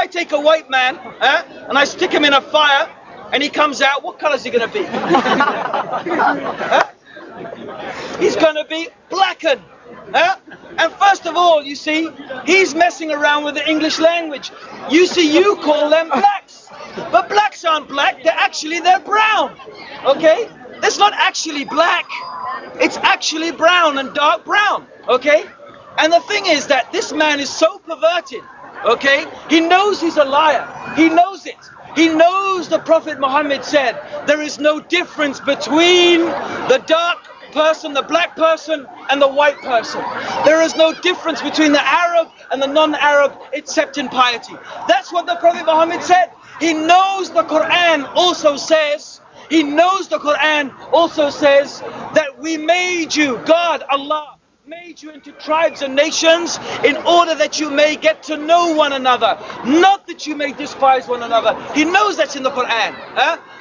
I take a white man and I stick him in a fire and he comes out, what color is he going to be? He's going to be blackened. And first of all, you see, he's messing around with the English language. You see, you call them blacks. But blacks aren't black, they're brown. Okay? That's not actually black. It's actually brown and dark brown. Okay? And the thing is that this man is so perverted. Okay? He knows he's a liar. He knows it. He knows the Prophet Muhammad said there is no difference between the dark person, the black person, and the white person. There is no difference between the Arab and the non-Arab except in piety. That's what the Prophet Muhammad said. He knows the Qur'an also says, that we made you, God, Allah, made you into tribes and nations in order that you may get to know one another, not that you may despise one another. He knows that's in the Qur'an,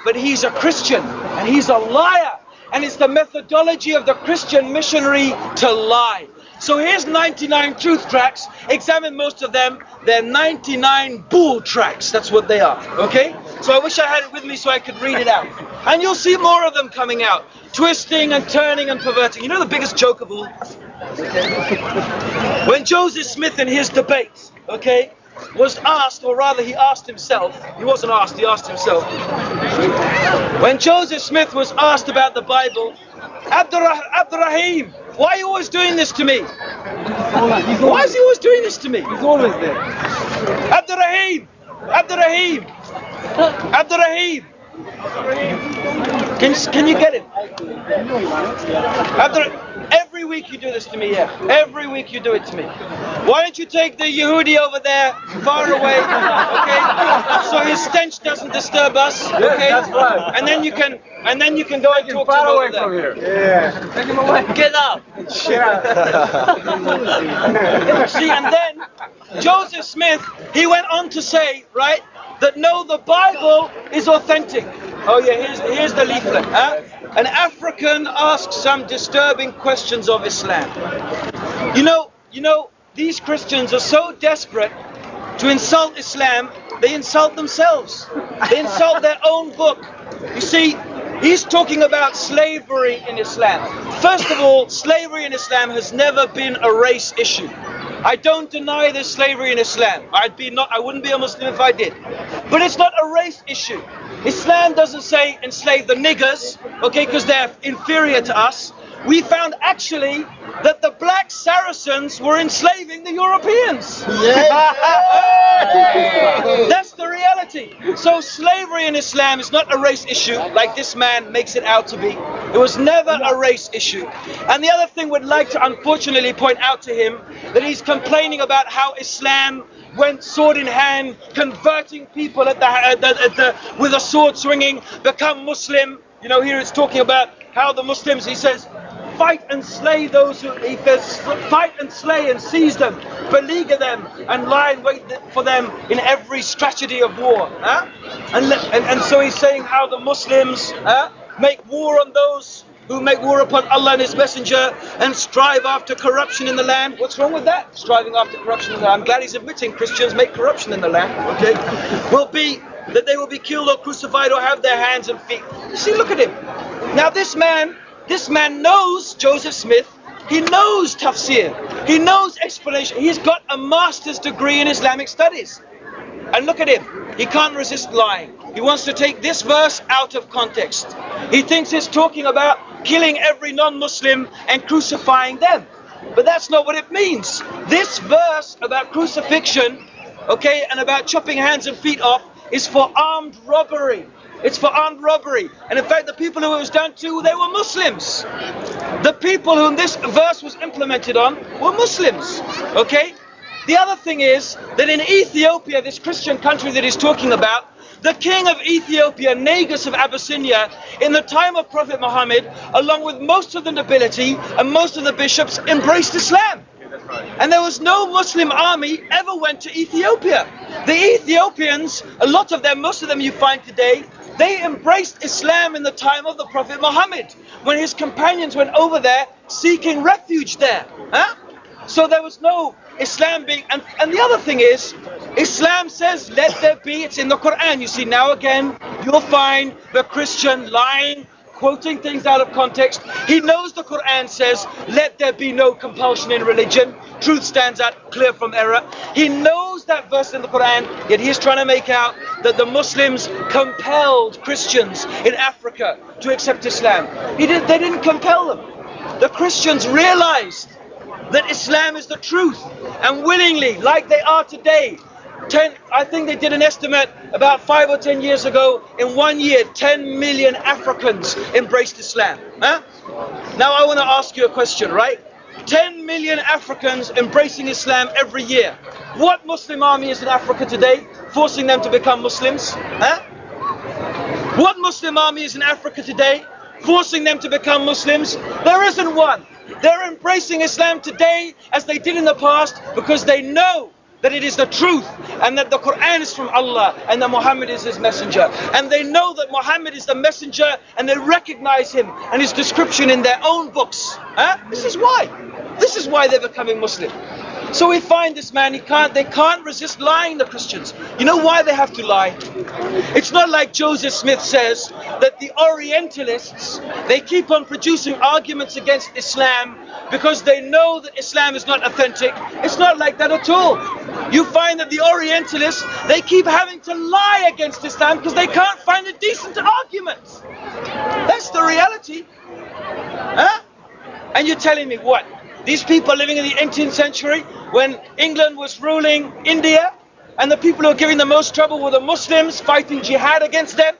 but he's a Christian and he's a liar, and it's the methodology of the Christian missionary to lie. So here's 99 truth tracks. Examine most of them. They're 99 bull tracks. That's what they are. Okay? So I wish I had it with me so I could read it out. And you'll see more of them coming out. Twisting and turning and perverting. You know the biggest joke of all? When Joseph Smith in his debates, okay, was asked, or rather he asked himself, he wasn't asked, he asked himself. When Joseph Smith was asked about the Bible, Abdurraheem, why are you always doing this to me? Why is he always doing this to me? He's always there. Abdurraheem! Can you get him? Every week you do this to me, yeah. Every week you do it to me. Why don't you take the Yehudi over there, far away, okay? So his stench doesn't disturb us, okay? That's right. And then you can go and talk to him over there. From here. Yeah. Take him away. Get up. Shit out. See, and then Joseph Smith, he went on to say, right, that no, the Bible is authentic. Oh yeah, here's the leaflet. An African asks some disturbing questions of Islam. You know, these Christians are so desperate to insult Islam, they insult themselves. They insult their own book. You see, he's talking about slavery in Islam. First of all, slavery in Islam has never been a race issue. I don't deny there's slavery in Islam. I wouldn't be a Muslim if I did. But it's not a race issue. Islam doesn't say enslave the niggers, okay, because they're inferior to us. We found actually that the black Saracens were enslaving the Europeans. That's the reality. So slavery in Islam is not a race issue like this man makes it out to be. It was never a race issue. And the other thing we'd like to unfortunately point out to him, that he's complaining about how Islam went sword in hand, converting people with a sword swinging, become Muslim. You know, here it's talking about how the Muslims, he says, fight and slay those who, he says, fight and slay and seize them, beleaguer them, and lie in wait for them in every strategy of war. And so he's saying how the Muslims make war on those who make war upon Allah and His Messenger and strive after corruption in the land. What's wrong with that? Striving after corruption in the land. I'm glad he's admitting Christians make corruption in the land. Okay, will be that they will be killed or crucified or have their hands and feet. You see, look at him. Now this man knows Joseph Smith. He knows tafsir. He knows explanation. He's got a master's degree in Islamic studies. And look at him. He can't resist lying. He wants to take this verse out of context. He thinks it's talking about killing every non-Muslim and crucifying them. But that's not what it means. This verse about crucifixion, okay, and about chopping hands and feet off is for armed robbery. It's for armed robbery. And in fact, the people who it was done to, they were Muslims. The people whom this verse was implemented on were Muslims, okay? The other thing is that in Ethiopia, this Christian country that he's talking about, the king of Ethiopia, Negus of Abyssinia, in the time of Prophet Muhammad, along with most of the nobility and most of the bishops, embraced Islam. And there was no Muslim army ever went to Ethiopia. The Ethiopians, a lot of them, most of them you find today, they embraced Islam in the time of the Prophet Muhammad, when his companions went over there seeking refuge there. So there was no Islam being, and the other thing is, Islam says, let there be, it's in the Qur'an. You see, now again, you'll find the Christian lying, quoting things out of context. He knows the Qur'an says, let there be no compulsion in religion. Truth stands out clear from error. He knows that verse in the Qur'an, yet he's trying to make out that the Muslims compelled Christians in Africa to accept Islam. They didn't compel them. The Christians realized that Islam is the truth, and willingly, like they are today, I think they did an estimate about 5 or 10 years ago, in 1 year, 10 million Africans embraced Islam. Huh? Now I want to ask you a question, right? 10 million Africans embracing Islam every year. What Muslim army is in Africa today, forcing them to become Muslims? Huh? What Muslim army is in Africa today, forcing them to become Muslims? There isn't one. They're embracing Islam today as they did in the past because they know that it is the truth and that the Qur'an is from Allah and that Muhammad is his messenger. And they know that Muhammad is the messenger and they recognize him and his description in their own books. Huh? This is why. This is why they're becoming Muslim. So we find this man, they can't resist lying, the Christians. You know why they have to lie? It's not like Joseph Smith says that the Orientalists, they keep on producing arguments against Islam because they know that Islam is not authentic. It's not like that at all. You find that the Orientalists, they keep having to lie against Islam because they can't find a decent argument. That's the reality. Huh? And you're telling me what? These people living in the 18th century, when England was ruling India, and the people who were giving the most trouble were the Muslims fighting jihad against them.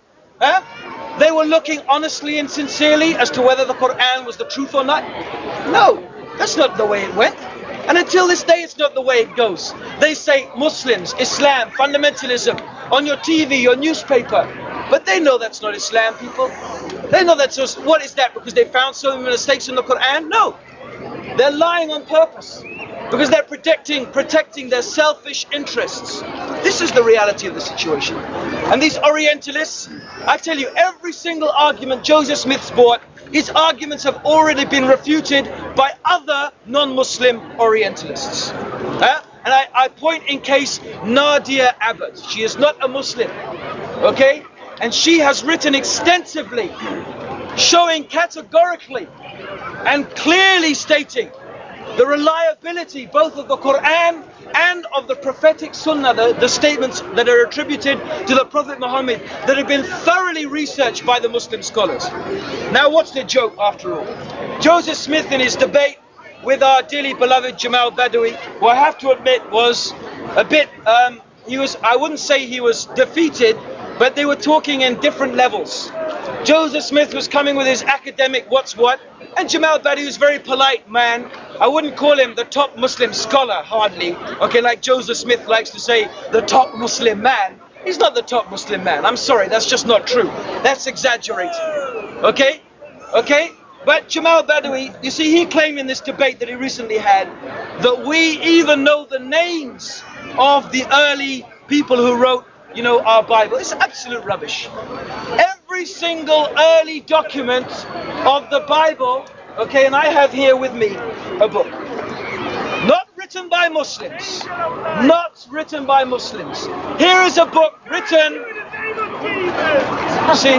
They were looking honestly and sincerely as to whether the Qur'an was the truth or not. No, that's not the way it went. And until this day, it's not the way it goes. They say Muslims, Islam, fundamentalism on your TV, your newspaper. But they know that's not Islam, people. They know that's just, what is that? Because they found so many mistakes in the Qur'an? No. They're lying on purpose because they're protecting their selfish interests. This is the reality of the situation. And these Orientalists, I tell you, every single argument Joseph Smith's brought, his arguments have already been refuted by other non-Muslim Orientalists. And I point in case Nadia Abbott. She is not a Muslim, okay? And she has written extensively, showing categorically and clearly stating the reliability both of the Qur'an and of the prophetic Sunnah, the statements that are attributed to the Prophet Muhammad that have been thoroughly researched by the Muslim scholars. Now what's the joke after all? Joseph Smith in his debate with our dearly beloved Jamal Badawi, who I have to admit was a bit, I wouldn't say he was defeated, but they were talking in different levels. Joseph Smith was coming with his academic what's what, and Jamal Badawi was a very polite man. I wouldn't call him the top Muslim scholar, hardly. Okay, like Joseph Smith likes to say, the top Muslim man. He's not the top Muslim man. I'm sorry, that's just not true. That's exaggerating. Okay? Okay? But Jamal Badawi, you see, he claimed in this debate that he recently had that we even know the names of the early people who wrote, you know, our Bible. It's absolute rubbish. Every single early document of the Bible, okay, and I have here with me a book. Not written by Muslims. Not written by Muslims. Here is a book written. See, you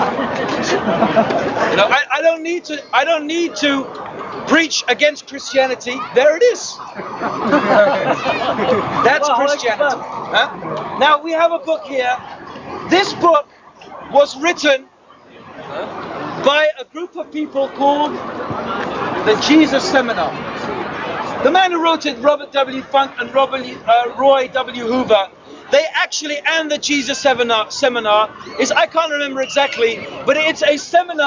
know, I don't need to preach against Christianity. There it is. That's Christianity. Huh? Now we have a book here. This book was written by a group of people called the Jesus Seminar. The man who wrote it, Robert W. Funk and Roy W. Hoover, they actually, and the Jesus Seminar is, I can't remember exactly, but it's a seminar